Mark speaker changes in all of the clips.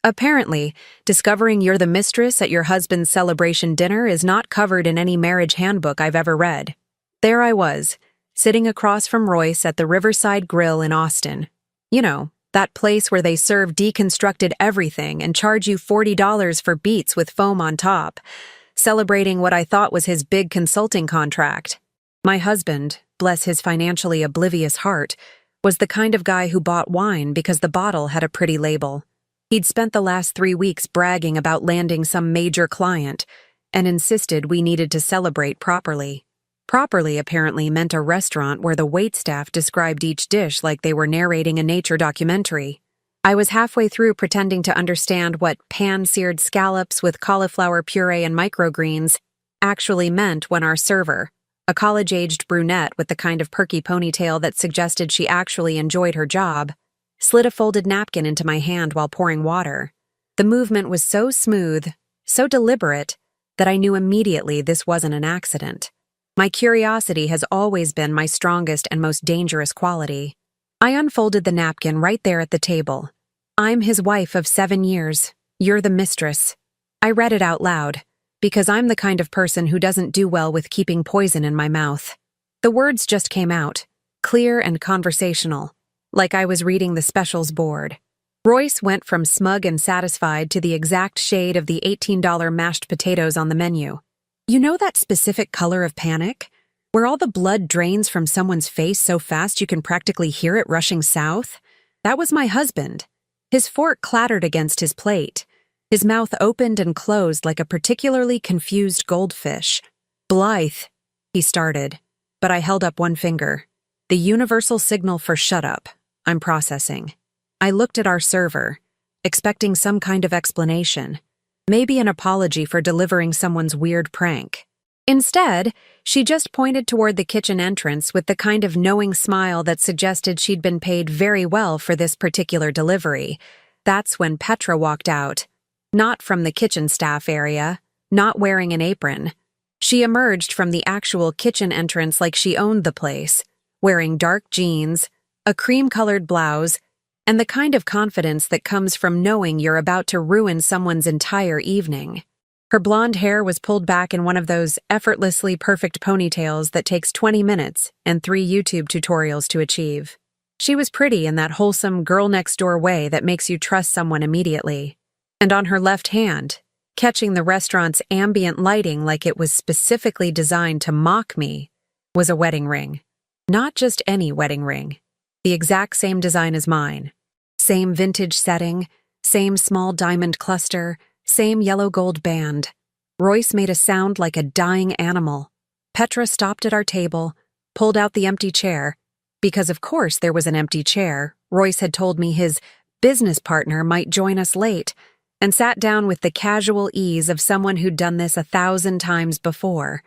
Speaker 1: Apparently, discovering you're the mistress at your husband's celebration dinner is not covered in any marriage handbook I've ever read. There I was, sitting across from Royce at the Riverside Grill in Austin. You know, that place where they serve deconstructed everything and charge you $40 for beets with foam on top, celebrating what I thought was his big consulting contract. My husband, bless his financially oblivious heart, was the kind of guy who bought wine because the bottle had a pretty label. He'd spent the last 3 weeks bragging about landing some major client and insisted we needed to celebrate properly. Properly apparently meant a restaurant where the waitstaff described each dish like they were narrating a nature documentary. I was halfway through pretending to understand what pan-seared scallops with cauliflower puree and microgreens actually meant when our server, a college-aged brunette with the kind of perky ponytail that suggested she actually enjoyed her job, slid a folded napkin into my hand while pouring water. The movement was so smooth, so deliberate, that I knew immediately this wasn't an accident. My curiosity has always been my strongest and most dangerous quality. I unfolded the napkin right there at the table. "I'm his wife of 7 years. You're the mistress." I read it out loud, because I'm the kind of person who doesn't do well with keeping poison in my mouth. The words just came out, clear and conversational, like I was reading the specials board. Royce went from smug and satisfied to the exact shade of the $18 mashed potatoes on the menu. You know that specific color of panic? Where all the blood drains from someone's face so fast you can practically hear it rushing south? That was my husband. His fork clattered against his plate. His mouth opened and closed like a particularly confused goldfish. "Blythe," he started, but I held up one finger. The universal signal for shut up. I'm processing. I looked at our server, expecting some kind of explanation. Maybe an apology for delivering someone's weird prank. Instead, she just pointed toward the kitchen entrance with the kind of knowing smile that suggested she'd been paid very well for this particular delivery. That's when Petra walked out. Not from the kitchen staff area, not wearing an apron. She emerged from the actual kitchen entrance like she owned the place, wearing dark jeans, a cream-colored blouse, and the kind of confidence that comes from knowing you're about to ruin someone's entire evening. Her blonde hair was pulled back in one of those effortlessly perfect ponytails that takes 20 minutes and 3 YouTube tutorials to achieve. She was pretty in that wholesome girl-next-door way that makes you trust someone immediately. And on her left hand, catching the restaurant's ambient lighting like it was specifically designed to mock me, was a wedding ring. Not just any wedding ring. The exact same design as mine. Same vintage setting, same small diamond cluster, same yellow gold band. Royce made a sound like a dying animal. Petra stopped at our table, pulled out the empty chair, because of course there was an empty chair. Royce had told me his business partner might join us late, and sat down with the casual ease of someone who'd done this 1,000 times before.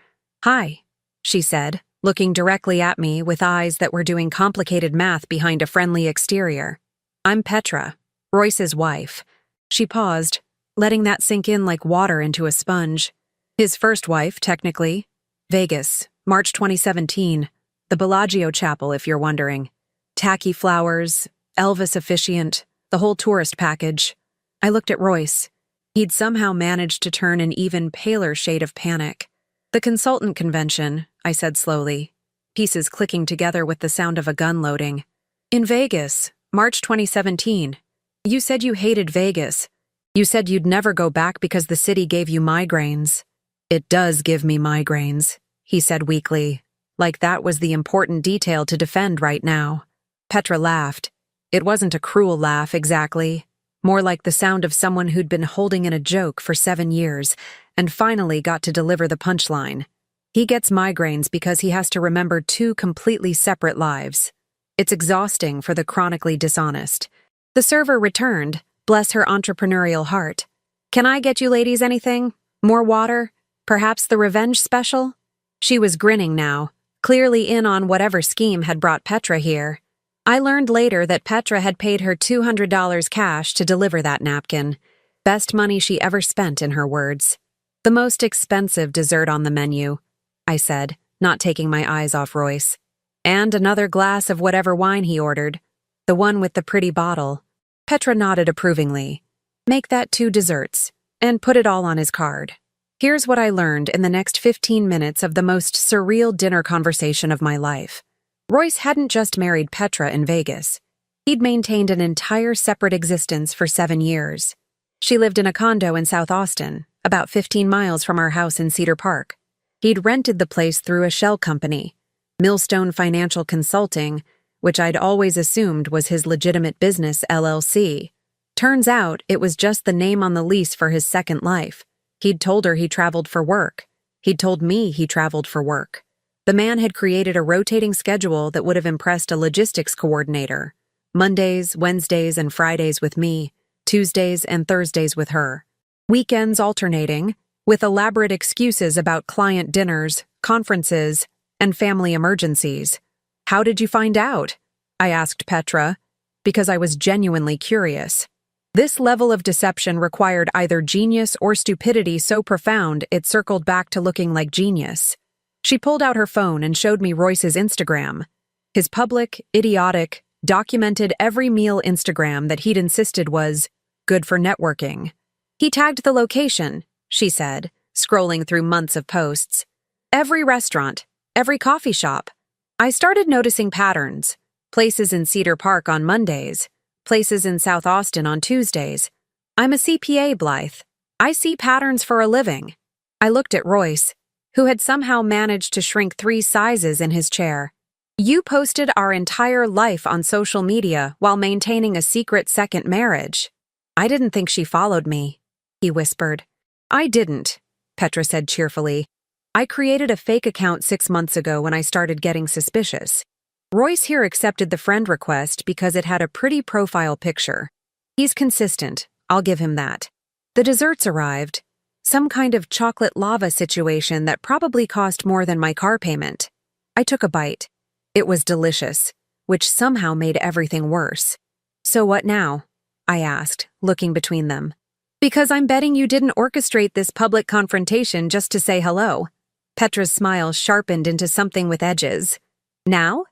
Speaker 1: "Hi," she said, looking directly at me with eyes that were doing complicated math behind a friendly exterior. "I'm Petra, Royce's wife." She paused, letting that sink in like water into a sponge. "His first wife, technically. Vegas, March 2017. The Bellagio Chapel, if you're wondering. Tacky flowers, Elvis officiant, the whole tourist package." I looked at Royce. He'd somehow managed to turn an even paler shade of panic. "The consultant convention," I said slowly, pieces clicking together with the sound of a gun loading. "In Vegas, March 2017. You said you hated Vegas. You said you'd never go back because the city gave you migraines." "It does give me migraines," he said weakly, like that was the important detail to defend right now. Petra laughed. It wasn't a cruel laugh exactly. More like the sound of someone who'd been holding in a joke for 7 years and finally got to deliver the punchline. He gets migraines because he has to remember 2 completely separate lives. It's exhausting for the chronically dishonest. The server returned, bless her entrepreneurial heart. "Can I get you ladies anything? More water? Perhaps the revenge special?" She was grinning now, clearly in on whatever scheme had brought Petra here. I learned later that Petra had paid her $200 cash to deliver that napkin. Best money she ever spent, in her words. "The most expensive dessert on the menu," I said, not taking my eyes off Royce. "And another glass of whatever wine he ordered. The one with the pretty bottle." Petra nodded approvingly. Make that 2 desserts, and put it all on his card. Here's what I learned in the next 15 minutes of the most surreal dinner conversation of my life. Royce hadn't just married Petra in Vegas. He'd maintained an entire separate existence for 7 years. She lived in a condo in South Austin, about 15 miles from our house in Cedar Park. He'd rented the place through a shell company, Millstone Financial Consulting, which I'd always assumed was his legitimate business LLC. Turns out it was just the name on the lease for his second life. He'd told her he traveled for work. He'd told me he traveled for work. The man had created a rotating schedule that would have impressed a logistics coordinator. Mondays, Wednesdays, and Fridays with me, Tuesdays and Thursdays with her. Weekends alternating, with elaborate excuses about client dinners, conferences, and family emergencies. How did you find out? I asked Petra, because I was genuinely curious. This level of deception required either genius or stupidity so profound it circled back to looking like genius. She pulled out her phone and showed me Royce's Instagram. His public, idiotic, documented every meal Instagram that he'd insisted was good for networking. He tagged the location, she said, scrolling through months of posts. Every restaurant, every coffee shop. I started noticing patterns. Places in Cedar Park on Mondays, places in South Austin on Tuesdays. I'm a CPA, Blythe. I see patterns for a living. I looked at Royce, who had somehow managed to shrink 3 sizes in his chair. You posted our entire life on social media while maintaining a secret second marriage. I didn't think she followed me, he whispered. I didn't, Petra said cheerfully. I created a fake account 6 months ago when I started getting suspicious. Royce here accepted the friend request because it had a pretty profile picture. He's consistent, I'll give him that. The desserts arrived. Some kind of chocolate lava situation that probably cost more than my car payment. I took a bite. It was delicious, which somehow made everything worse. So what now? I asked, looking between them. Because I'm betting you didn't orchestrate this public confrontation just to say hello. Petra's smile sharpened into something with edges. Now?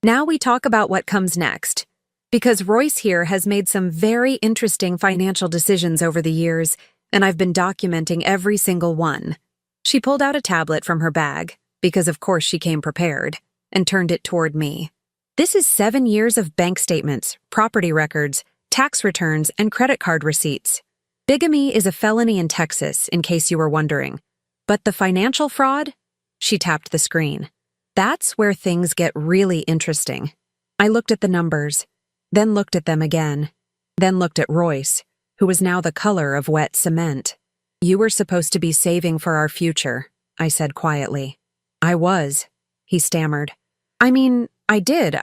Speaker 1: Now we talk about what comes next. Because Royce here has made some very interesting financial decisions over the years, and I've been documenting every single one. She pulled out a tablet from her bag, because of course she came prepared, and turned it toward me. This is 7 years of bank statements, property records, tax returns, and credit card receipts. Bigamy is a felony in Texas, in case you were wondering. But the financial fraud? She tapped the screen. That's where things get really interesting. I looked at the numbers, then looked at them again, then looked at Royce, who was now the color of wet cement. You were supposed to be saving for our future, I said quietly. I was, he stammered. I mean, I did,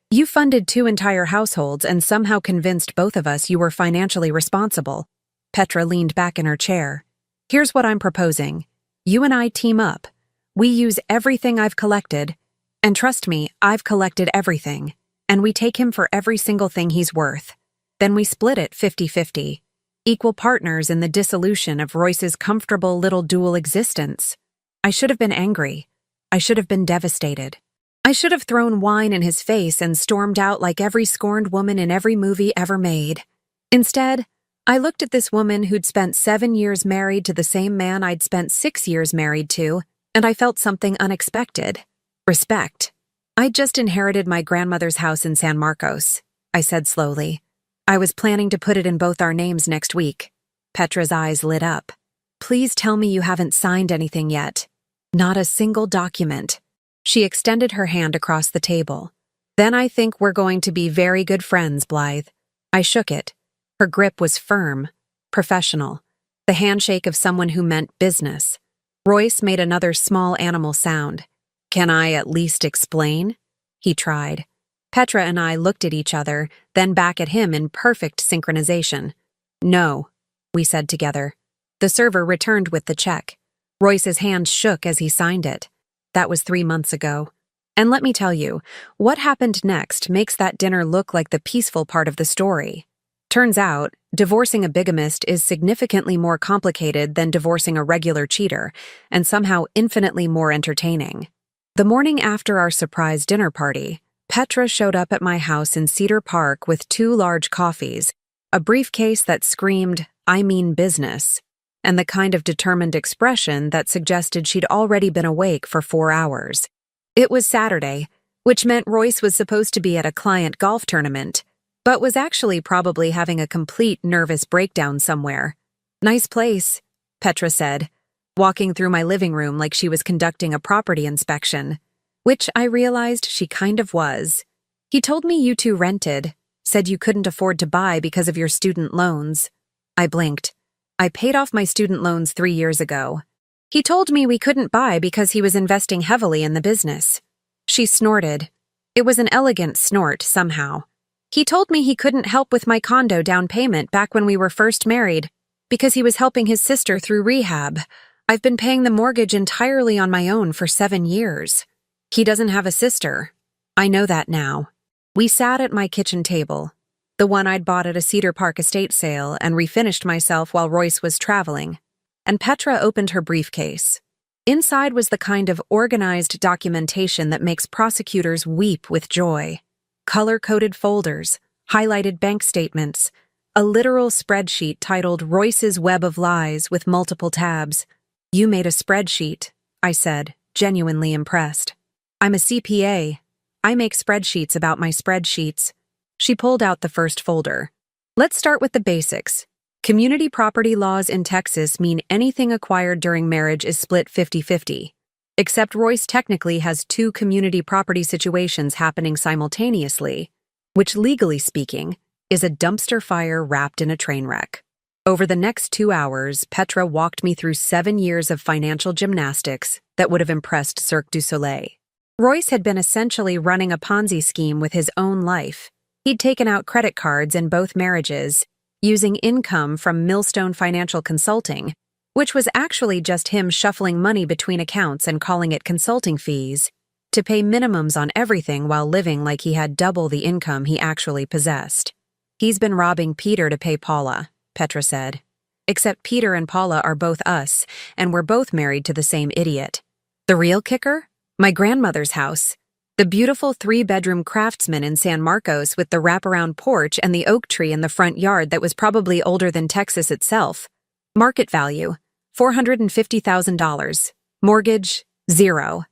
Speaker 1: you funded 2 entire households and somehow convinced both of us you were financially responsible. Petra leaned back in her chair. Here's what I'm proposing. You and I team up. We use everything I've collected, and trust me, I've collected everything, and we take him for every single thing he's worth. Then we split it 50-50, equal partners in the dissolution of Royce's comfortable little dual existence. I should have been angry. I should have been devastated. I should have thrown wine in his face and stormed out like every scorned woman in every movie ever made. Instead, I looked at this woman who'd spent 7 years married to the same man I'd spent 6 years married to, and I felt something unexpected. Respect. I'd just inherited my grandmother's house in San Marcos, I said slowly. I was planning to put it in both our names next week. Petra's eyes lit up. Please tell me you haven't signed anything yet. Not a single document. She extended her hand across the table. Then I think we're going to be very good friends, Blythe. I shook it. Her grip was firm, professional, the handshake of someone who meant business. Royce made another small animal sound. Can I at least explain? He tried. Petra and I looked at each other, then back at him in perfect synchronization. No, we said together. The server returned with the check. Royce's hand shook as he signed it. That was 3 months ago. And let me tell you, what happened next makes that dinner look like the peaceful part of the story. Turns out, divorcing a bigamist is significantly more complicated than divorcing a regular cheater, and somehow infinitely more entertaining. The morning after our surprise dinner party, Petra showed up at my house in Cedar Park with 2 large coffees, a briefcase that screamed, "I mean business," and the kind of determined expression that suggested she'd already been awake for 4 hours. It was Saturday, which meant Royce was supposed to be at a client golf tournament, but was actually probably having a complete nervous breakdown somewhere. "Nice place," Petra said, walking through my living room like she was conducting a property inspection, which I realized she kind of was. "He told me you two rented, said you couldn't afford to buy because of your student loans." I blinked. I paid off my student loans 3 years ago. "He told me we couldn't buy because he was investing heavily in the business." She snorted. It was an elegant snort, somehow. "He told me he couldn't help with my condo down payment back when we were first married, because he was helping his sister through rehab. I've been paying the mortgage entirely on my own for 7 years. He doesn't have a sister. I know that now." We sat at my kitchen table, the one I'd bought at a Cedar Park estate sale and refinished myself while Royce was traveling, and Petra opened her briefcase. Inside was the kind of organized documentation that makes prosecutors weep with joy. Color-coded folders, highlighted bank statements, a literal spreadsheet titled Royce's Web of Lies with multiple tabs. "You made a spreadsheet," I said, genuinely impressed. "I'm a CPA. I make spreadsheets about my spreadsheets." She pulled out the first folder. "Let's start with the basics. Community property laws in Texas mean anything acquired during marriage is split 50-50. Except Royce technically has 2 community property situations happening simultaneously, which, legally speaking, is a dumpster fire wrapped in a train wreck." Over the next 2 hours, Petra walked me through 7 years of financial gymnastics that would have impressed Cirque du Soleil. Royce had been essentially running a Ponzi scheme with his own life. He'd taken out credit cards in both marriages, using income from Millstone Financial Consulting, which was actually just him shuffling money between accounts and calling it consulting fees, to pay minimums on everything while living like he had double the income he actually possessed. "He's been robbing Peter to pay Paula," Petra said. "Except Peter and Paula are both us, and we're both married to the same idiot. The real kicker? My grandmother's house. The beautiful 3-bedroom Craftsman in San Marcos with the wraparound porch and the oak tree in the front yard that was probably older than Texas itself. Market value, $450,000. Mortgage, 0.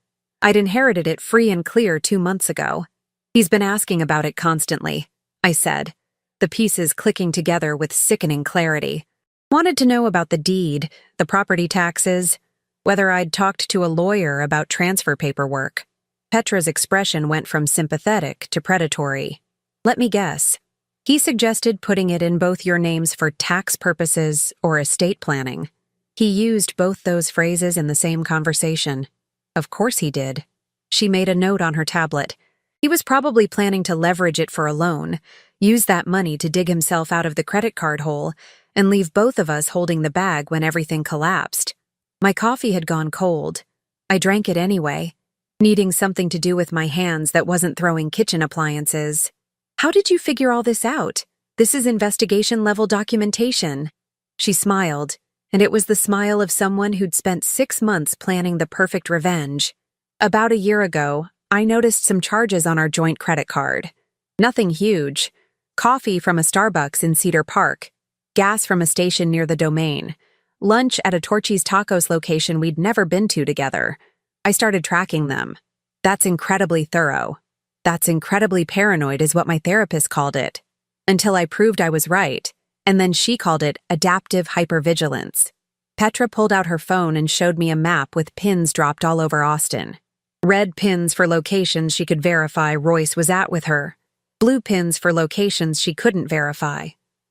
Speaker 1: I'd inherited it free and clear 2 months ago. He's been asking about it constantly," I said, the pieces clicking together with sickening clarity. "Wanted to know about the deed, the property taxes, whether I'd talked to a lawyer about transfer paperwork." Petra's expression went from sympathetic to predatory. "Let me guess. He suggested putting it in both your names for tax purposes or estate planning." He used both those phrases in the same conversation. "Of course he did." She made a note on her tablet. "He was probably planning to leverage it for a loan, use that money to dig himself out of the credit card hole, and leave both of us holding the bag when everything collapsed." My coffee had gone cold. I drank it anyway, needing something to do with my hands that wasn't throwing kitchen appliances. "How did you figure all this out? This is investigation-level documentation." She smiled, and it was the smile of someone who'd spent 6 months planning the perfect revenge. "About a year ago, I noticed some charges on our joint credit card. Nothing huge. Coffee from a Starbucks in Cedar Park, gas from a station near the Domain, lunch at a Torchy's Tacos location we'd never been to together. I started tracking them. That's incredibly thorough. That's incredibly paranoid is what my therapist called it. Until I proved I was right, and then she called it adaptive hypervigilance." Petra pulled out her phone and showed me a map with pins dropped all over Austin. Red pins for locations she could verify Royce was at with her. Blue pins for locations she couldn't verify.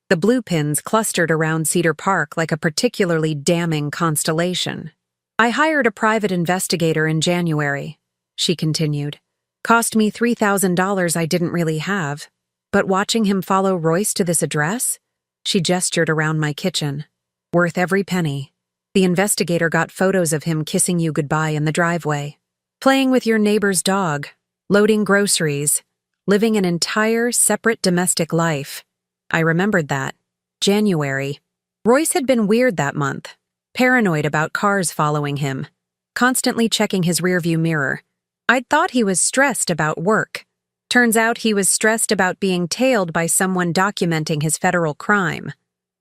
Speaker 1: The blue pins clustered around Cedar Park like a particularly damning constellation. "I hired a private investigator in January," she continued. "Cost me $3,000 I didn't really have. But watching him follow Royce to this address?" She gestured around my kitchen. "Worth every penny. The investigator got photos of him kissing you goodbye in the driveway, playing with your neighbor's dog, loading groceries, living an entire separate domestic life." I remembered that. January. Royce had been weird that month, paranoid about cars following him, constantly checking his rearview mirror. I'd thought he was stressed about work. Turns out he was stressed about being tailed by someone documenting his federal crime.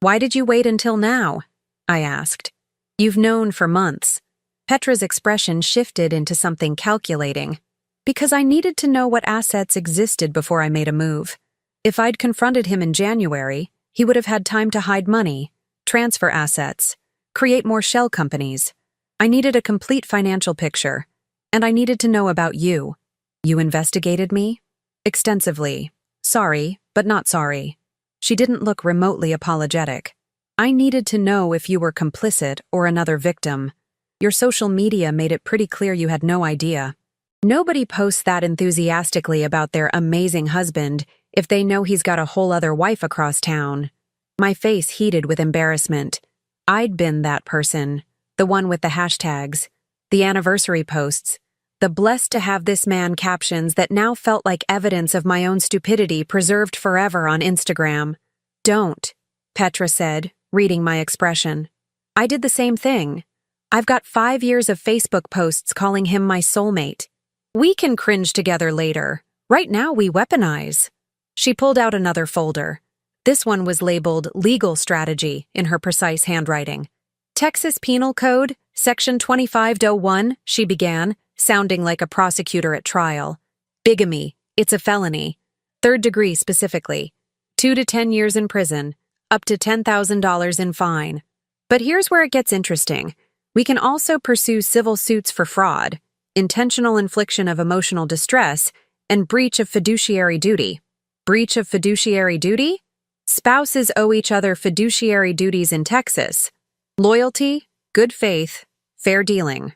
Speaker 1: "Why did you wait until now?" I asked. "You've known for months." Petra's expression shifted into something calculating. "Because I needed to know what assets existed before I made a move. If I'd confronted him in January, he would have had time to hide money, transfer assets, create more shell companies. I needed a complete financial picture, and I needed to know about you. You investigated me?" "Extensively. Sorry, but not sorry." She didn't look remotely apologetic. "I needed to know if you were complicit or another victim. Your social media made it pretty clear you had no idea. Nobody posts that enthusiastically about their amazing husband if they know he's got a whole other wife across town." My face heated with embarrassment. I'd been that person, the one with the hashtags, the anniversary posts, the blessed to have this man captions that now felt like evidence of my own stupidity preserved forever on Instagram. "Don't," Petra said, reading my expression. "I did the same thing. I've got 5 years of Facebook posts calling him my soulmate. We can cringe together later. Right now we weaponize." She pulled out another folder. This one was labeled Legal Strategy in her precise handwriting. "Texas Penal Code, Section 2501, she began, sounding like a prosecutor at trial. "Bigamy, it's a felony. 3rd degree specifically. 2 to 10 years in prison, up to $10,000 in fine. But here's where it gets interesting. We can also pursue civil suits for fraud, intentional infliction of emotional distress, and breach of fiduciary duty." Breach of fiduciary duty? Spouses owe each other fiduciary duties in Texas. Loyalty, good faith, fair dealing.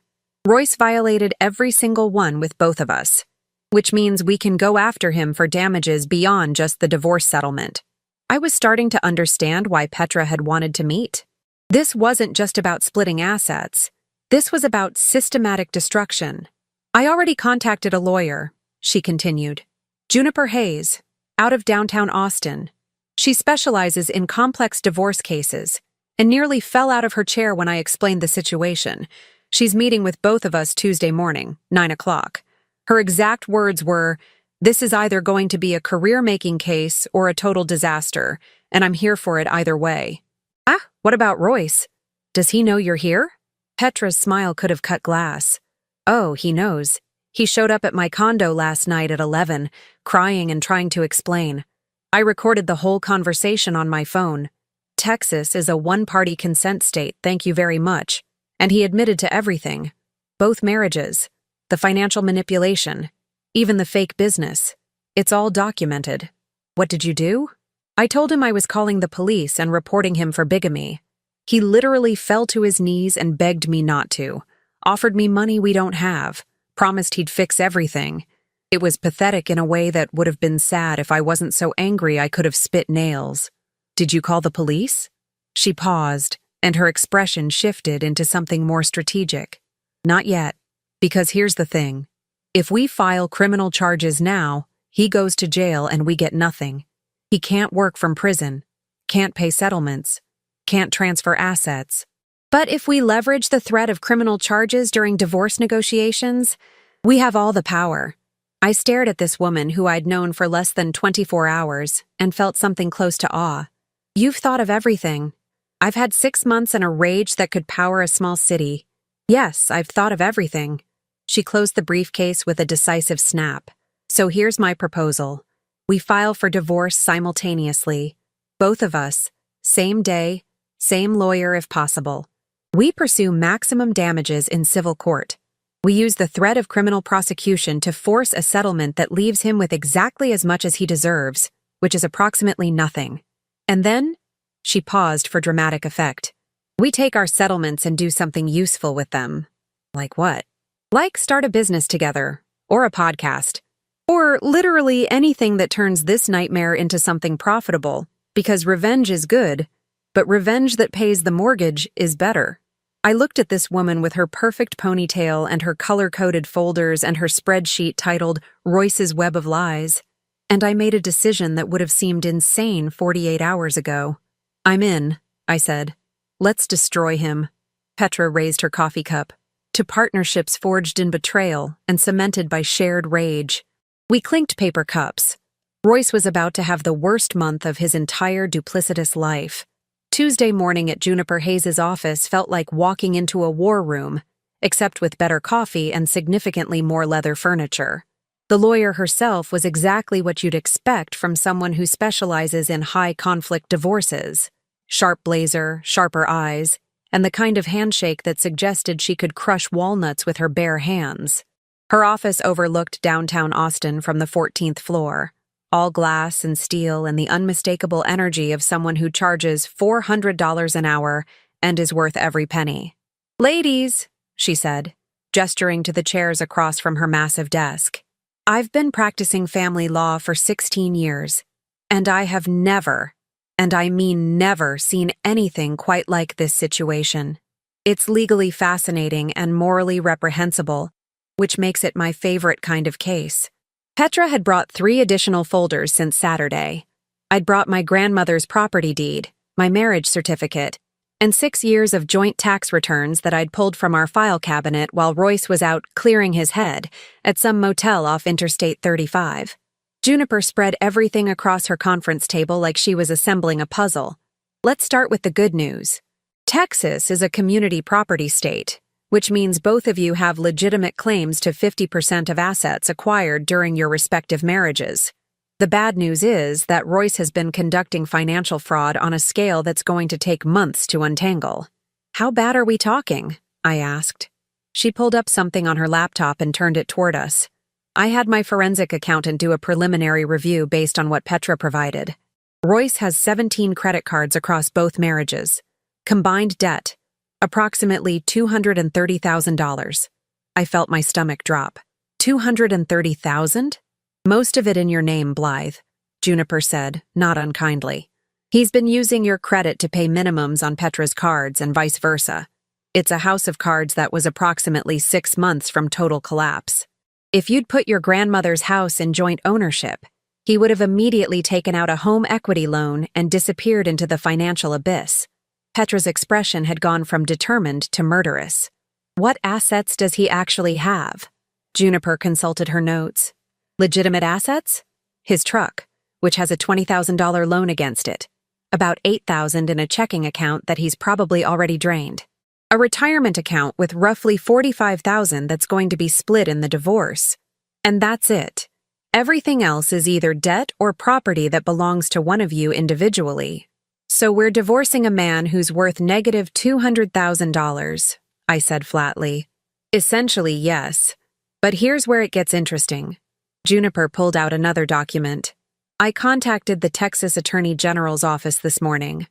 Speaker 1: Royce violated every single one with both of us, which means we can go after him for damages beyond just the divorce settlement. I was starting to understand why Petra had wanted to meet. This wasn't just about splitting assets. This was about systematic destruction. "I already contacted a lawyer," she continued. "Juniper Hayes, out of downtown Austin. She specializes in complex divorce cases and nearly fell out of her chair when I explained the situation. She's meeting with both of us Tuesday morning, 9 o'clock. Her exact words were, 'This is either going to be a career-making case or a total disaster, and I'm here for it either way.'" "Ah, what about Royce? Does he know you're here?" Petra's smile could have cut glass. "Oh, he knows. He showed up at my condo last night at 11, crying and trying to explain. I recorded the whole conversation on my phone. Texas is a one-party consent state, thank you very much. And he admitted to everything. Both marriages, the financial manipulation, even the fake business. It's all documented." "What did you do?" "I told him I was calling the police and reporting him for bigamy. He literally fell to his knees and begged me not to, offered me money we don't have, promised he'd fix everything. It was pathetic in a way that would have been sad if I wasn't so angry I could have spit nails." "Did you call the police?" She paused, and her expression shifted into something more strategic. "Not yet, because here's the thing. If we file criminal charges now, he goes to jail and we get nothing. He can't work from prison, can't pay settlements, can't transfer assets. But if we leverage the threat of criminal charges during divorce negotiations, we have all the power." I stared at this woman who I'd known for less than 24 hours and felt something close to awe. "You've thought of everything. I've had 6 months and a rage that could power a small city. Yes, I've thought of everything." She closed the briefcase with a decisive snap. "So here's my proposal. We file for divorce simultaneously. Both of us, same day, same lawyer if possible. We pursue maximum damages in civil court. We use the threat of criminal prosecution to force a settlement that leaves him with exactly as much as he deserves, which is approximately nothing. And then," she paused for dramatic effect, "we take our settlements and do something useful with them." "Like what?" "Like start a business together, or a podcast, or literally anything that turns this nightmare into something profitable, because revenge is good, but revenge that pays the mortgage is better." I looked at this woman with her perfect ponytail and her color-coded folders and her spreadsheet titled Royce's Web of Lies, and I made a decision that would have seemed insane 48 hours ago. "I'm in," I said. "Let's destroy him." Petra raised her coffee cup. "To partnerships forged in betrayal and cemented by shared rage." We clinked paper cups. Royce was about to have the worst month of his entire duplicitous life. Tuesday morning at Juniper Hayes' office felt like walking into a war room, except with better coffee and significantly more leather furniture. The lawyer herself was exactly what you'd expect from someone who specializes in high-conflict divorces. Sharp blazer, sharper eyes, and the kind of handshake that suggested she could crush walnuts with her bare hands. Her office overlooked downtown Austin from the 14th floor, all glass and steel and the unmistakable energy of someone who charges $400 an hour and is worth every penny. "Ladies," she said, gesturing to the chairs across from her massive desk. "I've been practicing family law for 16 years, and I have never, and I mean never, seen anything quite like this situation. It's legally fascinating and morally reprehensible, which makes it my favorite kind of case." Petra had brought 3 additional folders since Saturday. I'd brought my grandmother's property deed, my marriage certificate, and 6 years of joint tax returns that I'd pulled from our file cabinet while Royce was out clearing his head at some motel off Interstate 35. Juniper spread everything across her conference table like she was assembling a puzzle. Let's start with the good news. Texas is a community property state, which means both of you have legitimate claims to 50% of assets acquired during your respective marriages. The bad news is that Royce has been conducting financial fraud on a scale that's going to take months to untangle. "How bad are we talking?" I asked. She pulled up something on her laptop and turned it toward us. I had my forensic accountant do a preliminary review based on what Petra provided. Royce has 17 credit cards across both marriages. Combined debt, approximately $230,000. I felt my stomach drop. $230,000? "Most of it in your name, Blythe," Juniper said, not unkindly. "He's been using your credit to pay minimums on Petra's cards and vice versa. It's a house of cards that was approximately 6 months from total collapse. If you'd put your grandmother's house in joint ownership, he would have immediately taken out a home equity loan and disappeared into the financial abyss." Petra's expression had gone from determined to murderous. "What assets does he actually have?" Juniper consulted her notes. "Legitimate assets? His truck, which has a $20,000 loan against it. About $8,000 in a checking account that he's probably already drained. A retirement account with roughly $45,000 that's going to be split in the divorce. And that's it. Everything else is either debt or property that belongs to one of you individually. So we're divorcing a man who's worth negative $200,000, I said flatly. Essentially, yes. But here's where it gets interesting. Juniper pulled out another document. I contacted the Texas Attorney General's office this morning.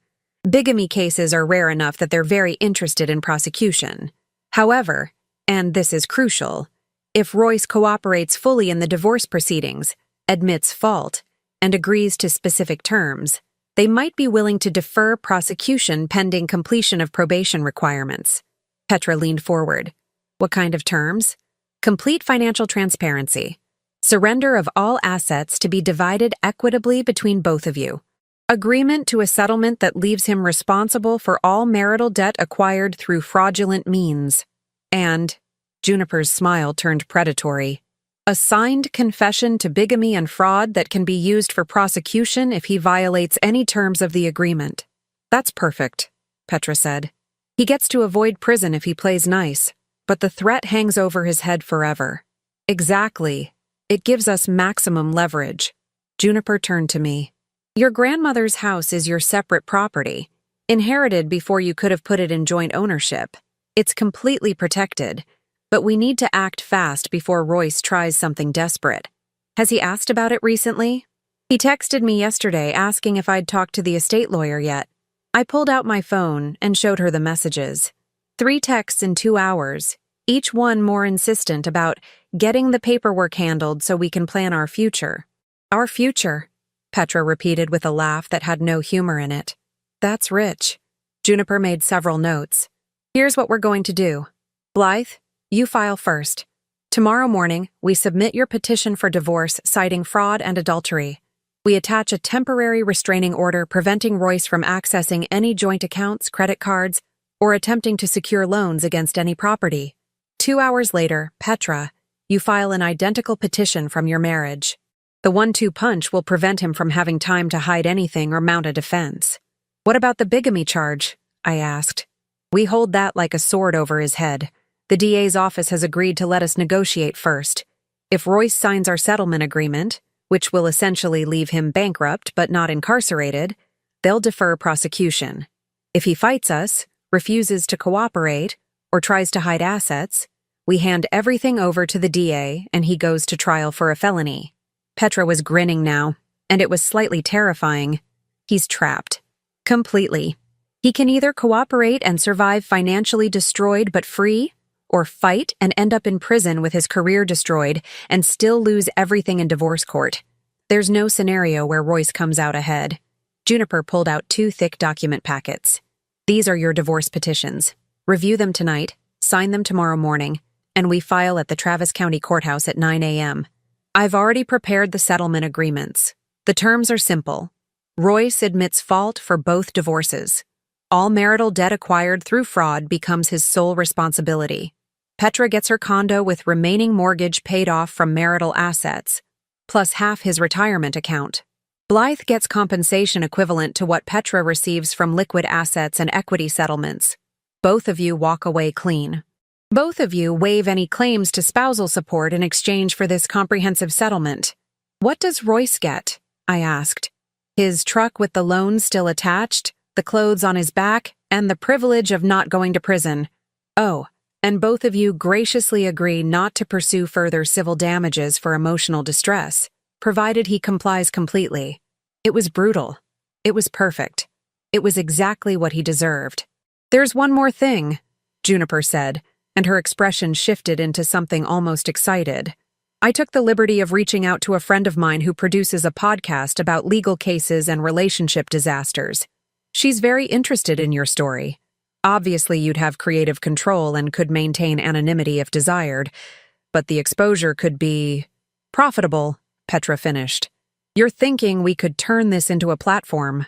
Speaker 1: Bigamy cases are rare enough that they're very interested in prosecution. However, and this is crucial, if Royce cooperates fully in the divorce proceedings, admits fault, and agrees to specific terms, they might be willing to defer prosecution pending completion of probation requirements. Petra leaned forward. What kind of terms? Complete financial transparency. Surrender of all assets to be divided equitably between both of you. Agreement to a settlement that leaves him responsible for all marital debt acquired through fraudulent means. And, Juniper's smile turned predatory, a signed confession to bigamy and fraud that can be used for prosecution if he violates any terms of the agreement. That's perfect, Petra said. He gets to avoid prison if he plays nice, but the threat hangs over his head forever. Exactly. It gives us maximum leverage. Juniper turned to me. Your grandmother's house is your separate property, inherited before you could have put it in joint ownership. It's completely protected, but we need to act fast before Royce tries something desperate. Has he asked about it recently? He texted me yesterday asking if I'd talked to the estate lawyer yet. I pulled out my phone and showed her the messages. 3 texts in 2 hours, each one more insistent about getting the paperwork handled so we can plan our future. Our future, Petra repeated with a laugh that had no humor in it. That's rich. Juniper made several notes. Here's what we're going to do. Blythe, you file first. Tomorrow morning, we submit your petition for divorce citing fraud and adultery. We attach a temporary restraining order preventing Royce from accessing any joint accounts, credit cards, or attempting to secure loans against any property. 2 hours later, Petra, you file an identical petition from your marriage. The 1-2 punch will prevent him from having time to hide anything or mount a defense. What about the bigamy charge? I asked. We hold that like a sword over his head. The DA's office has agreed to let us negotiate first. If Royce signs our settlement agreement, which will essentially leave him bankrupt but not incarcerated, they'll defer prosecution. If he fights us, refuses to cooperate, or tries to hide assets, we hand everything over to the DA and he goes to trial for a felony. Petra was grinning now, and it was slightly terrifying. He's trapped. Completely. He can either cooperate and survive financially destroyed but free, or fight and end up in prison with his career destroyed and still lose everything in divorce court. There's no scenario where Royce comes out ahead. Juniper pulled out 2 thick document packets. These are your divorce petitions. Review them tonight, sign them tomorrow morning, and we file at the Travis County Courthouse at 9 a.m. I've already prepared the settlement agreements. The terms are simple. Royce admits fault for both divorces. All marital debt acquired through fraud becomes his sole responsibility. Petra gets her condo with remaining mortgage paid off from marital assets, plus half his retirement account. Blythe gets compensation equivalent to what Petra receives from liquid assets and equity settlements. Both of you walk away clean. Both of you waive any claims to spousal support in exchange for this comprehensive settlement. What does Royce get? I asked. His truck with the loan still attached, the clothes on his back, and the privilege of not going to prison. Oh, and both of you graciously agree not to pursue further civil damages for emotional distress, provided he complies completely. It was brutal. It was perfect. It was exactly what he deserved. There's one more thing, Juniper said, and her expression shifted into something almost excited. I took the liberty of reaching out to a friend of mine who produces a podcast about legal cases and relationship disasters. She's very interested in your story. Obviously, you'd have creative control and could maintain anonymity if desired, but the exposure could be profitable, Petra finished. You're thinking we could turn this into a platform.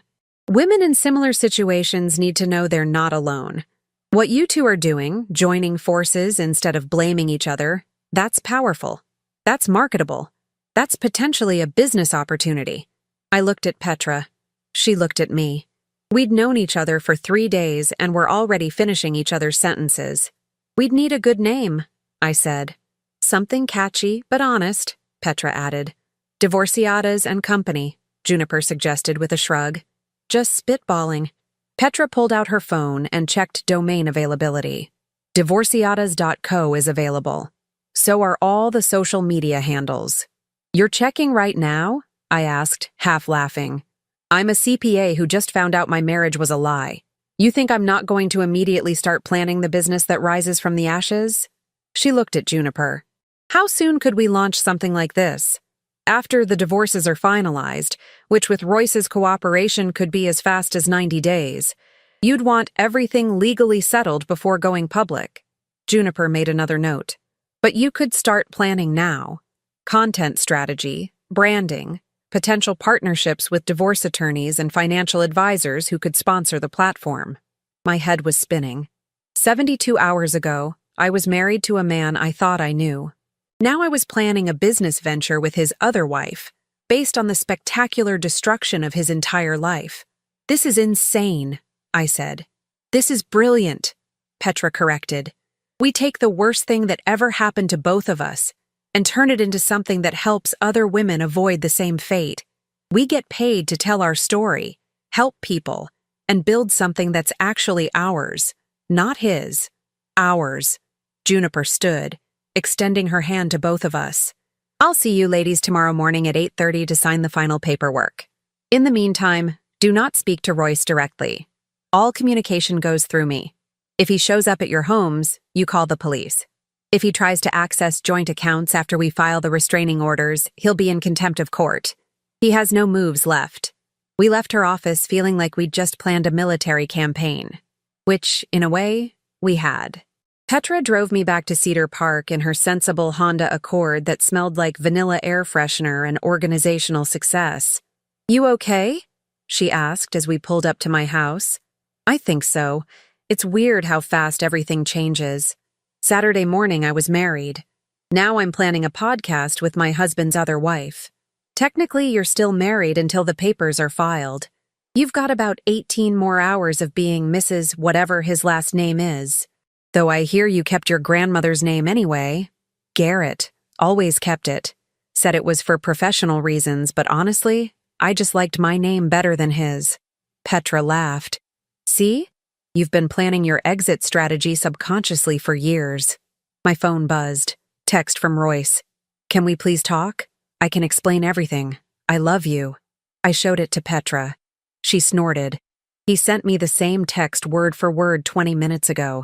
Speaker 1: Women in similar situations need to know they're not alone. What you two are doing, joining forces instead of blaming each other, that's powerful. That's marketable. That's potentially a business opportunity. I looked at Petra. She looked at me. We'd known each other for 3 days and were already finishing each other's sentences. We'd need a good name, I said. Something catchy but honest, Petra added. Divorciadas and Company, Juniper suggested with a shrug. Just spitballing. Petra pulled out her phone and checked domain availability. Divorciadas.co is available. So are all the social media handles. You're checking right now? I asked, half laughing. I'm a CPA who just found out my marriage was a lie. You think I'm not going to immediately start planning the business that rises from the ashes? She looked at Juniper. How soon could we launch something like this? After the divorces are finalized, which with Royce's cooperation could be as fast as 90 days. You'd want everything legally settled before going public. Juniper made another note. But you could start planning now. Content strategy, branding, potential partnerships with divorce attorneys and financial advisors who could sponsor the platform. My head was spinning. 72 hours ago, I was married to a man I thought I knew. Now I was planning a business venture with his other wife, based on the spectacular destruction of his entire life. This is insane, I said. This is brilliant, Petra corrected. We take the worst thing that ever happened to both of us and turn it into something that helps other women avoid the same fate. We get paid to tell our story, help people, and build something that's actually ours, not his. Ours. Juniper stood, extending her hand to both of us. I'll see you ladies tomorrow morning at 8:30 to sign the final paperwork. In the meantime, do not speak to Royce directly. All communication goes through me. If he shows up at your homes, you call the police. If he tries to access joint accounts after we file the restraining orders, he'll be in contempt of court. He has no moves left. We left her office feeling like we'd just planned a military campaign. Which, in a way, we had. Petra drove me back to Cedar Park in her sensible Honda Accord that smelled like vanilla air freshener and organizational success. You okay? She asked as we pulled up to my house. I think so. It's weird how fast everything changes. Saturday morning I was married. Now I'm planning a podcast with my husband's other wife. Technically, you're still married until the papers are filed. You've got about 18 more hours of being Mrs. whatever his last name is. Though I hear you kept your grandmother's name anyway. Garrett. Always kept it. Said it was for professional reasons, but honestly, I just liked my name better than his. Petra laughed. See? You've been planning your exit strategy subconsciously for years. My phone buzzed. Text from Royce. Can we please talk? I can explain everything. I love you. I showed it to Petra. She snorted. He sent me the same text word for word 20 minutes ago.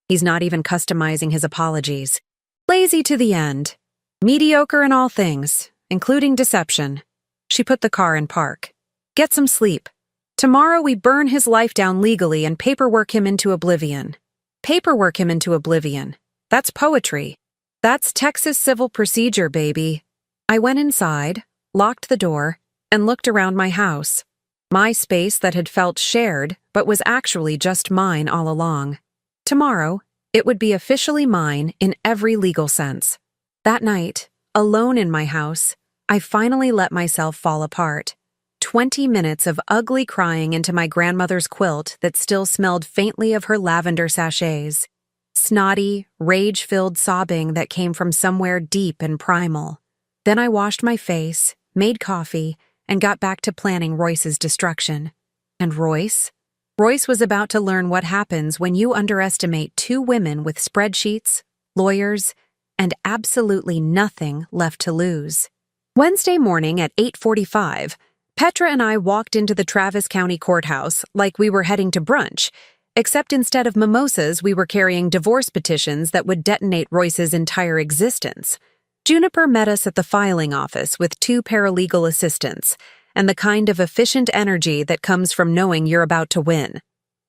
Speaker 1: He's not even customizing his apologies. Lazy to the end. Mediocre in all things, including deception. She put the car in park. Get some sleep. Tomorrow we burn his life down legally and paperwork him into oblivion. Paperwork him into oblivion. That's poetry. That's Texas civil procedure, baby. I went inside, locked the door, and looked around my house. My space that had felt shared, but was actually just mine all along. Tomorrow, it would be officially mine in every legal sense. That night, alone in my house, I finally let myself fall apart. 20 minutes of ugly crying into my grandmother's quilt that still smelled faintly of her lavender sachets. Snotty, rage-filled sobbing that came from somewhere deep and primal. Then I washed my face, made coffee, and got back to planning Royce's destruction. And Royce? Royce was about to learn what happens when you underestimate two women with spreadsheets, lawyers, and absolutely nothing left to lose. Wednesday morning at 8:45, Petra and I walked into the Travis County Courthouse like we were heading to brunch, except instead of mimosas, we were carrying divorce petitions that would detonate Royce's entire existence. Juniper met us at the filing office with two paralegal assistants, and the kind of efficient energy that comes from knowing you're about to win.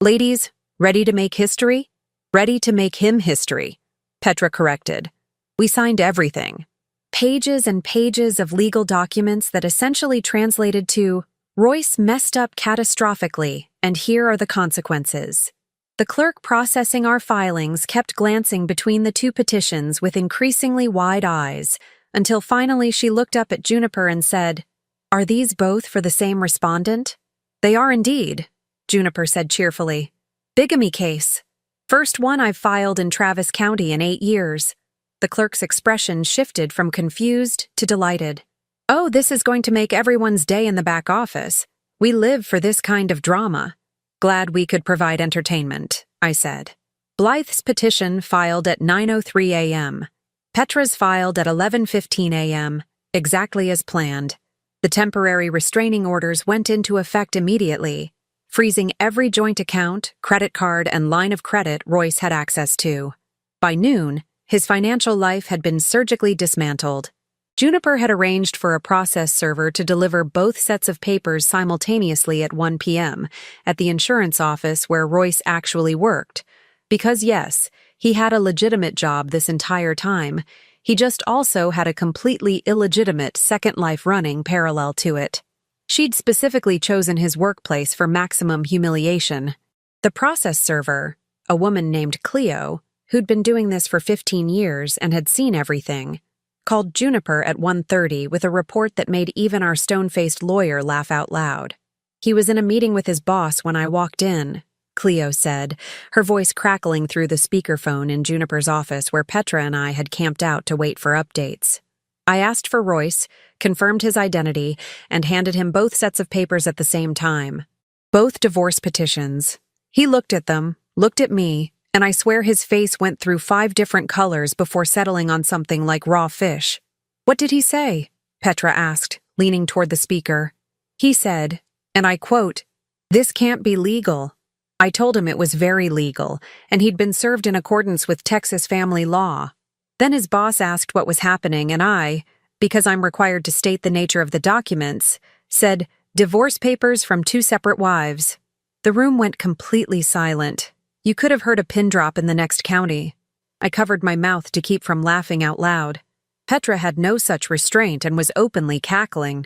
Speaker 1: Ladies, ready to make history? Ready to make him history, Petra corrected. We signed everything. Pages and pages of legal documents that essentially translated to, Royce messed up catastrophically, and here are the consequences. The clerk processing our filings kept glancing between the two petitions with increasingly wide eyes, until finally she looked up at Juniper and said, "Are these both for the same respondent?" "They are indeed," Juniper said cheerfully. "Bigamy case. First one I've filed in Travis County in 8 years. The clerk's expression shifted from confused to delighted. "Oh, this is going to make everyone's day in the back office. We live for this kind of drama." "Glad we could provide entertainment," I said. Blythe's petition filed at 9:03 a.m. Petra's filed at 11:15 a.m., exactly as planned. The temporary restraining orders went into effect immediately, freezing every joint account, credit card, and line of credit Royce had access to. By noon, his financial life had been surgically dismantled. Juniper had arranged for a process server to deliver both sets of papers simultaneously at 1 p.m. at the insurance office where Royce actually worked. Because yes, he had a legitimate job this entire time, he just also had a completely illegitimate second life running parallel to it. She'd specifically chosen his workplace for maximum humiliation. The process server, a woman named Cleo, who'd been doing this for 15 years and had seen everything, called Juniper at 1:30 with a report that made even our stone-faced lawyer laugh out loud. "He was in a meeting with his boss when I walked in," Cleo said, her voice crackling through the speakerphone in Juniper's office where Petra and I had camped out to wait for updates. I asked for Royce, confirmed his identity, and handed him both sets of papers at the same time. Both divorce petitions. He looked at them, looked at me, and I swear his face went through 5 different colors before settling on something like raw fish. "What did he say?" Petra asked, leaning toward the speaker. "He said, and I quote, 'This can't be legal.' I told him it was very legal, and he'd been served in accordance with Texas family law. Then his boss asked what was happening, and I, because I'm required to state the nature of the documents, said, 'Divorce papers from 2 separate wives.' The room went completely silent. You could have heard a pin drop in the next county. I covered my mouth to keep from laughing out loud. Petra had no such restraint and was openly cackling.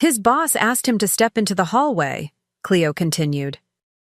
Speaker 1: "His boss asked him to step into the hallway," Cleo continued.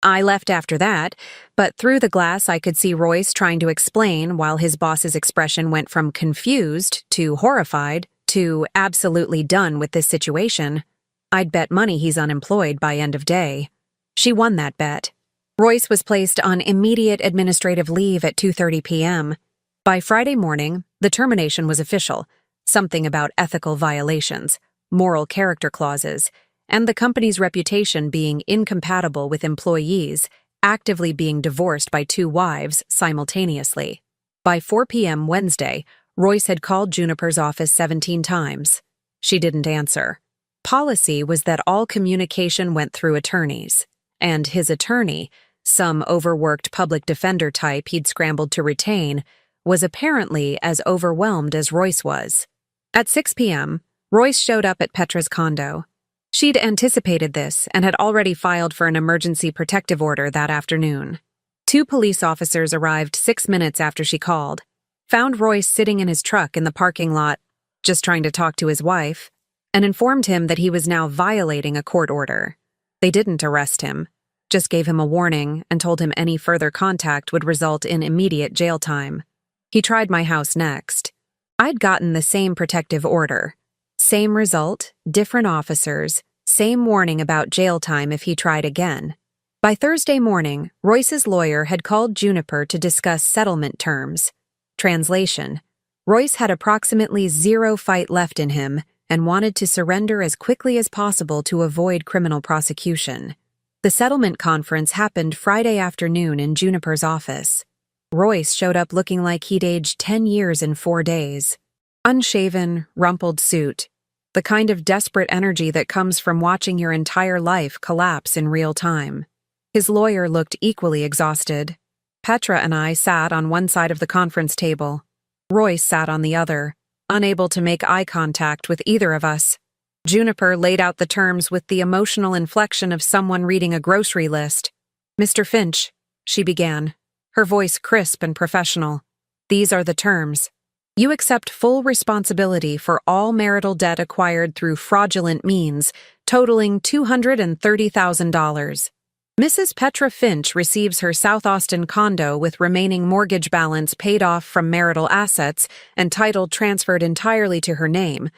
Speaker 1: I left after that, but through the glass I could see Royce trying to explain while his boss's expression went from confused to horrified to absolutely done with this situation. I'd bet money he's unemployed by end of day. She won that bet. Royce was placed on immediate administrative leave at 2:30 p.m. By Friday morning, the termination was official, something about ethical violations, moral character clauses, and the company's reputation being incompatible with employees actively being divorced by two wives simultaneously. By 4 p.m. Wednesday, Royce had called Juniper's office 17 times. She didn't answer. Policy was that all communication went through attorneys, and his attorney, some overworked public defender type he'd scrambled to retain, was apparently as overwhelmed as Royce was. At 6 p.m., Royce showed up at Petra's condo. She'd anticipated this and had already filed for an emergency protective order that afternoon. 2 police officers arrived 6 minutes after she called, found Royce sitting in his truck in the parking lot, just trying to talk to his wife, and informed him that he was now violating a court order. They didn't arrest him, just gave him a warning and told him any further contact would result in immediate jail time. He tried my house next. I'd gotten the same protective order. Same result, different officers, same warning about jail time if he tried again. By Thursday morning, Royce's lawyer had called Juniper to discuss settlement terms. Translation: Royce had approximately 0 fight left in him and wanted to surrender as quickly as possible to avoid criminal prosecution. The settlement conference happened Friday afternoon in Juniper's office. Royce showed up looking like he'd aged 10 years in 4 days. Unshaven, rumpled suit. The kind of desperate energy that comes from watching your entire life collapse in real time. His lawyer looked equally exhausted. Petra and I sat on one side of the conference table. Royce sat on the other, unable to make eye contact with either of us. Juniper laid out the terms with the emotional inflection of someone reading a grocery list. "Mr. Finch," she began, her voice crisp and professional. "These are the terms. You accept full responsibility for all marital debt acquired through fraudulent means, totaling $230,000. Mrs. Petra Finch receives her South Austin condo with remaining mortgage balance paid off from marital assets and title transferred entirely to her name,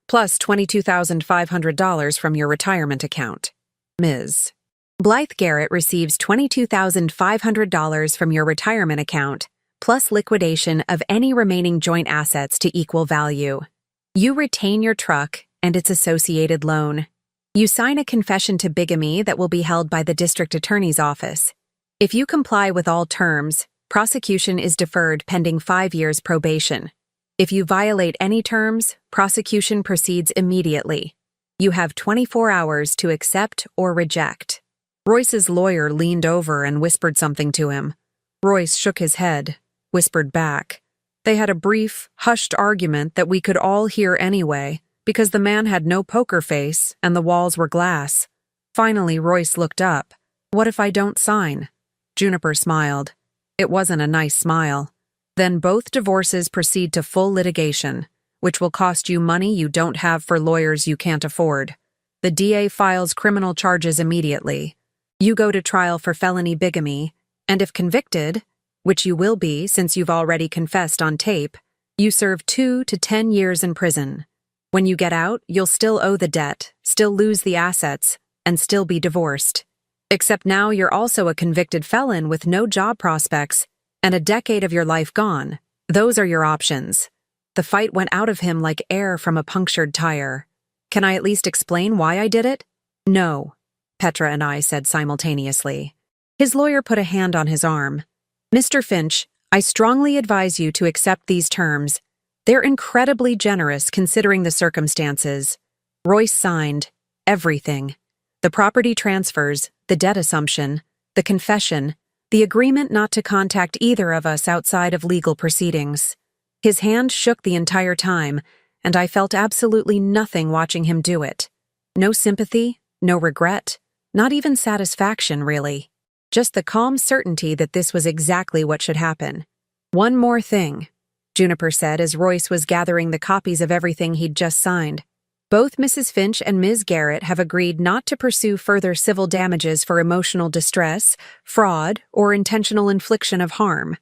Speaker 1: plus $22,500 from your retirement account. Ms. Blythe Garrett receives $22,500 from your retirement account, plus liquidation of any remaining joint assets to equal value. You retain your truck and its associated loan. You sign a confession to bigamy that will be held by the district attorney's office. If you comply with all terms, prosecution is deferred pending 5 years probation. If you violate any terms, prosecution proceeds immediately. You have 24 hours to accept or reject." Royce's lawyer leaned over and whispered something to him. Royce shook his head, whispered back. They had a brief, hushed argument that we could all hear anyway, because the man had no poker face and the walls were glass. Finally, Royce looked up. "What if I don't sign?" Juniper smiled. It wasn't a nice smile. "Then both divorces proceed to full litigation, which will cost you money you don't have for lawyers you can't afford. The DA files criminal charges immediately. You go to trial for felony bigamy, and if convicted, which you will be since you've already confessed on tape, you serve 2 to 10 years in prison. When you get out, you'll still owe the debt, still lose the assets, and still be divorced. Except now you're also a convicted felon with no job prospects and a decade of your life gone. Those are your options." The fight went out of him like air from a punctured tire. "Can I at least explain why I did it?" "No," Petra and I said simultaneously. His lawyer put a hand on his arm. "Mr. Finch, I strongly advise you to accept these terms. They're incredibly generous considering the circumstances." Royce signed everything. The property transfers, the debt assumption, the confession, the agreement not to contact either of us outside of legal proceedings. His hand shook the entire time, and I felt absolutely nothing watching him do it. No sympathy, no regret, not even satisfaction, really. Just the calm certainty that this was exactly what should happen. "One more thing," Juniper said as Royce was gathering the copies of everything he'd just signed. Both Mrs. Finch and Ms. Garrett have agreed not to pursue further civil damages for emotional distress, fraud, or intentional infliction of harm.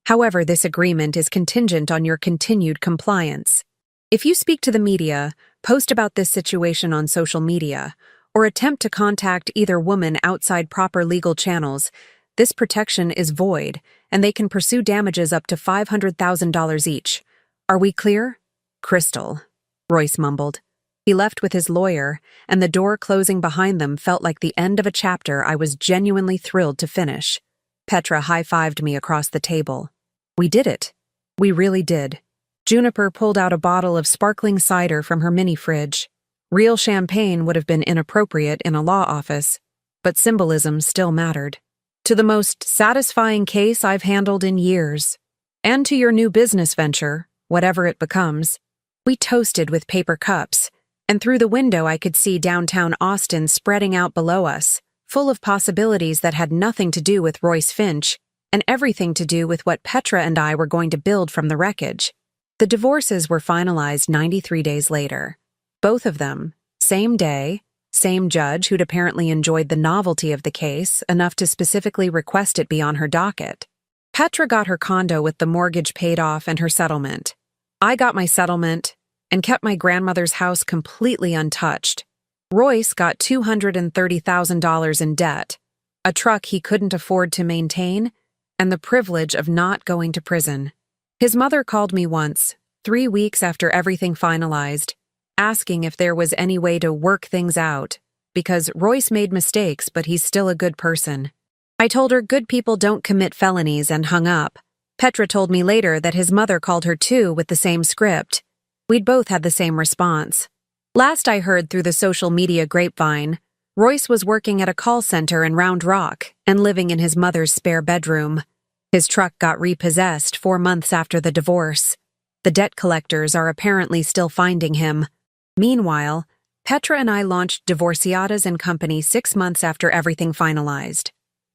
Speaker 1: However, this agreement is contingent on your continued compliance. If you speak to the media, post about this situation on social media, or attempt to contact either woman outside proper legal channels, this protection is void, and they can pursue damages up to $500,000 each. Are we clear? Crystal, Royce mumbled. He left with his lawyer, and the door closing behind them felt like the end of a chapter I was genuinely thrilled to finish. Petra high-fived me across the table. We did it. We really did. Juniper pulled out a bottle of sparkling cider from her mini-fridge. Real champagne would have been inappropriate in a law office, but symbolism still mattered. To the most satisfying case I've handled in years. And to your new business venture, whatever it becomes. We toasted with paper cups, and through the window I could see downtown Austin spreading out below us, full of possibilities that had nothing to do with Royce Finch, and everything to do with what Petra and I were going to build from the wreckage. The divorces were finalized 93 days later. Both of them, same day, same judge who'd apparently enjoyed the novelty of the case enough to specifically request it be on her docket. Petra got her condo with the mortgage paid off and her settlement. I got my settlement and kept my grandmother's house completely untouched. Royce got $230,000 in debt, a truck he couldn't afford to maintain, and the privilege of not going to prison. His mother called me once, 3 weeks after everything finalized, asking if there was any way to work things out, because Royce made mistakes, but he's still a good person. I told her good people don't commit felonies and hung up. Petra told me later that his mother called her too with the same script. We'd both had the same response. Last I heard through the social media grapevine, Royce was working at a call center in Round Rock and living in his mother's spare bedroom. His truck got repossessed 4 months after the divorce. The debt collectors are apparently still finding him. Meanwhile, Petra and I launched Divorciadas and Company 6 months after everything finalized.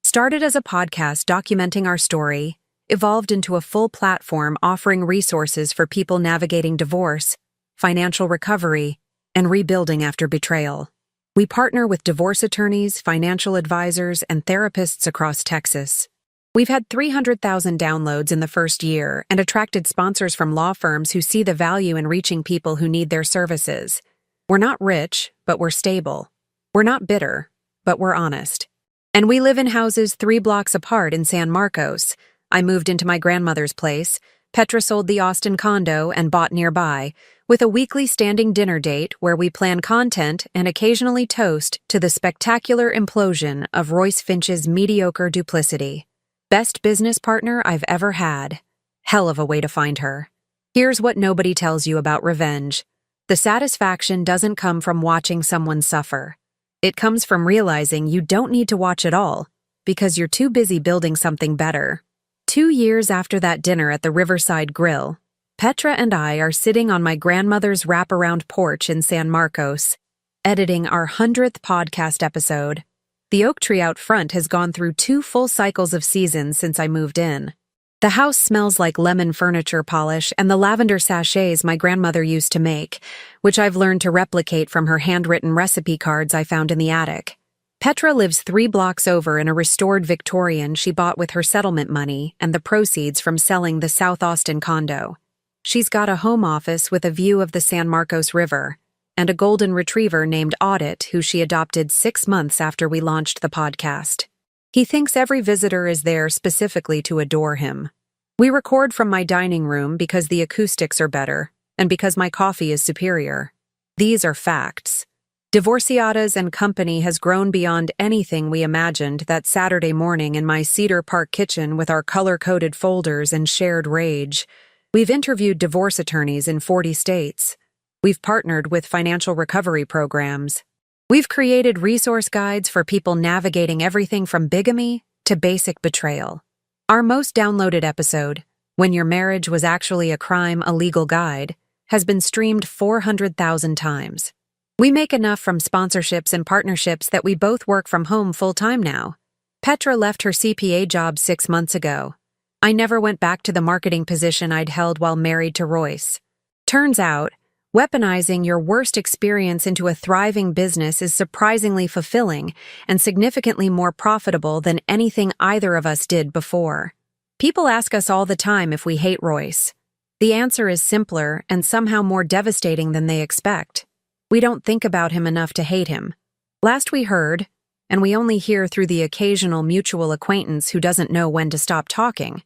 Speaker 1: Started as a podcast documenting our story, evolved into a full platform offering resources for people navigating divorce, financial recovery, and rebuilding after betrayal. We partner with divorce attorneys, financial advisors, and therapists across Texas. We've had 300,000 downloads in the first year and attracted sponsors from law firms who see the value in reaching people who need their services. We're not rich, but we're stable. We're not bitter, but we're honest. And we live in houses 3 blocks apart in San Marcos. I moved into my grandmother's place. Petra sold the Austin condo and bought nearby, with a weekly standing dinner date where we plan content and occasionally toast to the spectacular implosion of Royce Finch's mediocre duplicity. Best business partner I've ever had. Hell of a way to find her. Here's what nobody tells you about revenge. The satisfaction doesn't come from watching someone suffer. It comes from realizing you don't need to watch at all, because you're too busy building something better. 2 years after that dinner at the Riverside Grill, Petra and I are sitting on my grandmother's wraparound porch in San Marcos, editing our 100th podcast episode. The oak tree out front has gone through 2 full cycles of seasons since I moved in. The house smells like lemon furniture polish and the lavender sachets my grandmother used to make, which I've learned to replicate from her handwritten recipe cards I found in the attic. Petra lives 3 blocks over in a restored Victorian she bought with her settlement money and the proceeds from selling the South Austin condo. She's got a home office with a view of the San Marcos River, and a golden retriever named Audit who she adopted 6 months after we launched the podcast. He thinks every visitor is there specifically to adore him. We record from my dining room because the acoustics are better, and because my coffee is superior. These are facts. Divorciadas and Company has grown beyond anything we imagined that Saturday morning in my Cedar Park kitchen with our color-coded folders and shared rage. We've interviewed divorce attorneys in 40 states. We've partnered with financial recovery programs. We've created resource guides for people navigating everything from bigamy to basic betrayal. Our most downloaded episode, When Your Marriage Was Actually a Crime, a Legal Guide, has been streamed 400,000 times. We make enough from sponsorships and partnerships that we both work from home full-time now. Petra left her CPA job 6 months ago. I never went back to the marketing position I'd held while married to Royce. Turns out, Weaponizing your worst experience into a thriving business is surprisingly fulfilling and significantly more profitable than anything either of us did before. People ask us all the time if we hate Royce. The answer is simpler and somehow more devastating than they expect. We don't think about him enough to hate him. Last we heard, and we only hear through the occasional mutual acquaintance who doesn't know when to stop talking,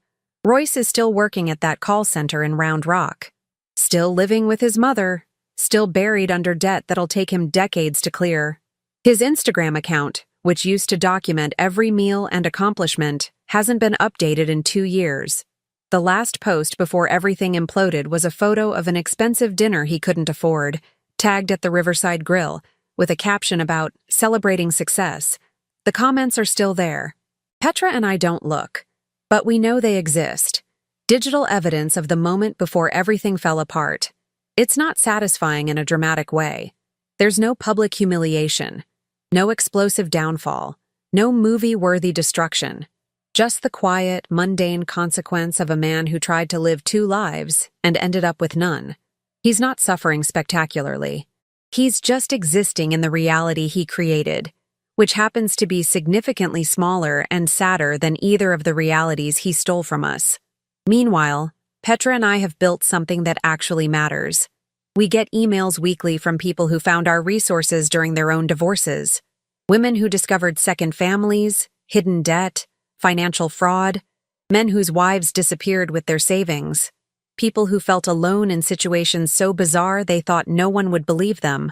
Speaker 1: Royce is still working at that call center in Round Rock. Still living with his mother, still buried under debt that'll take him decades to clear. His Instagram account, which used to document every meal and accomplishment, hasn't been updated in 2 years. The last post before everything imploded was a photo of an expensive dinner he couldn't afford, tagged at the Riverside Grill, with a caption about celebrating success. The comments are still there. Petra and I don't look, but we know they exist. Digital evidence of the moment before everything fell apart. It's not satisfying in a dramatic way. There's no public humiliation, no explosive downfall, no movie-worthy destruction. Just the quiet, mundane consequence of a man who tried to live 2 lives and ended up with none. He's not suffering spectacularly. He's just existing in the reality he created, which happens to be significantly smaller and sadder than either of the realities he stole from us. Meanwhile, Petra and I have built something that actually matters. We get emails weekly from people who found our resources during their own divorces. Women who discovered second families, hidden debt, financial fraud, men whose wives disappeared with their savings, people who felt alone in situations so bizarre they thought no one would believe them.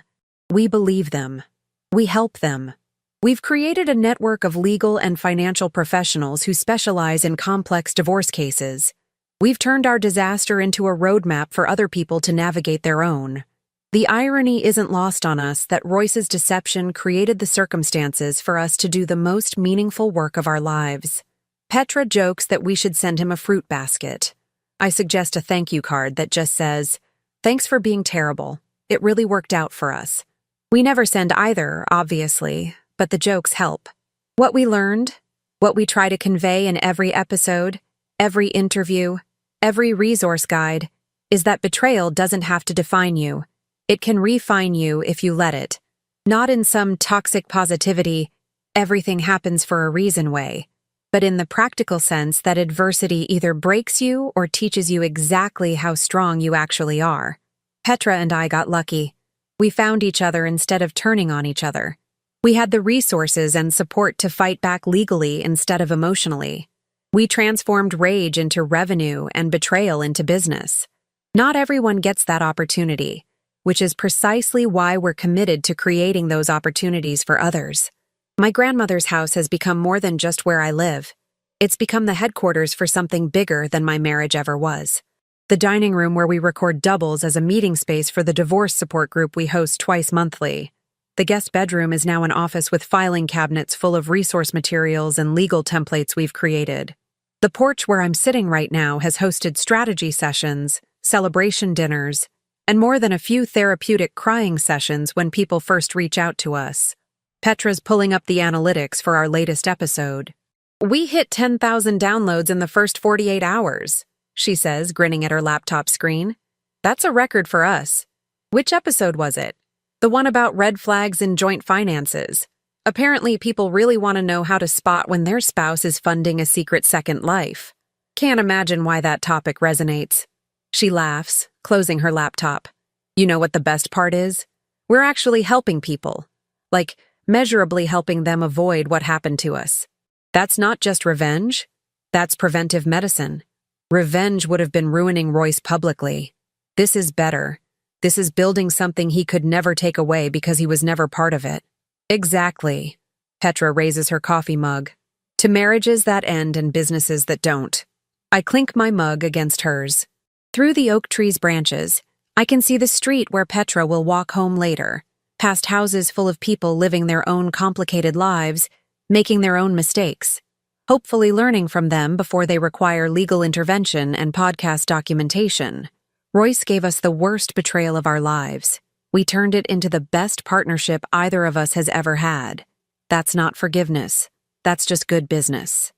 Speaker 1: We believe them. We help them. We've created a network of legal and financial professionals who specialize in complex divorce cases. We've turned our disaster into a roadmap for other people to navigate their own. The irony isn't lost on us that Royce's deception created the circumstances for us to do the most meaningful work of our lives. Petra jokes that we should send him a fruit basket. I suggest a thank you card that just says, "Thanks for being terrible. It really worked out for us." We never send either, obviously, but the jokes help. What we learned, what we try to convey in every episode, every interview, every resource guide, is that betrayal doesn't have to define you. It can refine you if you let it. Not in some toxic positivity, everything happens for a reason way, but in the practical sense that adversity either breaks you or teaches you exactly how strong you actually are. Petra and I got lucky. We found each other instead of turning on each other. We had the resources and support to fight back legally instead of emotionally. We transformed rage into revenue and betrayal into business. Not everyone gets that opportunity, which is precisely why we're committed to creating those opportunities for others. My grandmother's house has become more than just where I live. It's become the headquarters for something bigger than my marriage ever was. The dining room where we record doubles as a meeting space for the divorce support group we host twice monthly. The guest bedroom is now an office with filing cabinets full of resource materials and legal templates we've created. The porch where I'm sitting right now has hosted strategy sessions, celebration dinners, and more than a few therapeutic crying sessions when people first reach out to us. Petra's pulling up the analytics for our latest episode. "We hit 10,000 downloads in the first 48 hours, she says, grinning at her laptop screen. "That's a record for us." "Which episode was it?" "The one about red flags in joint finances. Apparently, people really want to know how to spot when their spouse is funding a secret second life. Can't imagine why that topic resonates." She laughs, closing her laptop. "You know what the best part is? We're actually helping people. Like, measurably helping them avoid what happened to us. That's not just revenge. That's preventive medicine. Revenge would have been ruining Royce publicly. This is better. This is building something he could never take away because he was never part of it." "Exactly." Petra raises her coffee mug. "To marriages that end and businesses that don't." I clink my mug against hers. Through the oak tree's branches, I can see the street where Petra will walk home later, past houses full of people living their own complicated lives, making their own mistakes, hopefully learning from them before they require legal intervention and podcast documentation. Royce gave us the worst betrayal of our lives. We turned it into the best partnership either of us has ever had. That's not forgiveness. That's just good business.